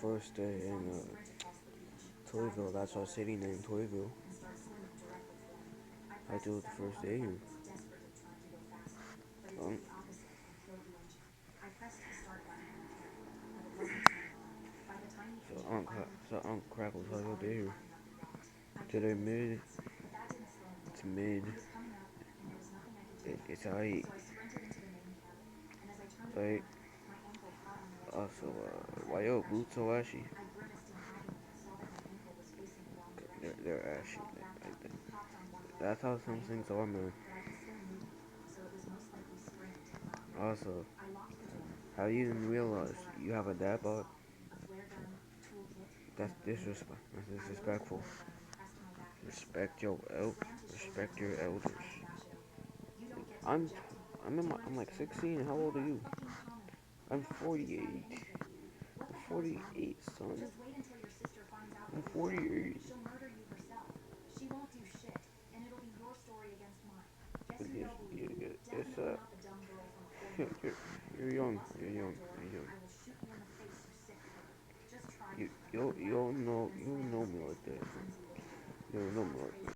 first day in Toyville. That's our city name, Toyville. I do it the first day here. Um, so Crackles, how your day here? Today mid, it's mid. It's alright. Right. Also, why your boots so ashy? They're ashy. That's how some things are, man. Also, how you didn't realize you have a dad bod? That's disrespect. That's disrespectful. Respect your respect your elders. I'm I'm like 16. How old are you? I'm 48. I'm 48, son. I'm 48. It's you're, you're young. You're young. You're young. You don't know me like that. You don't know me like that.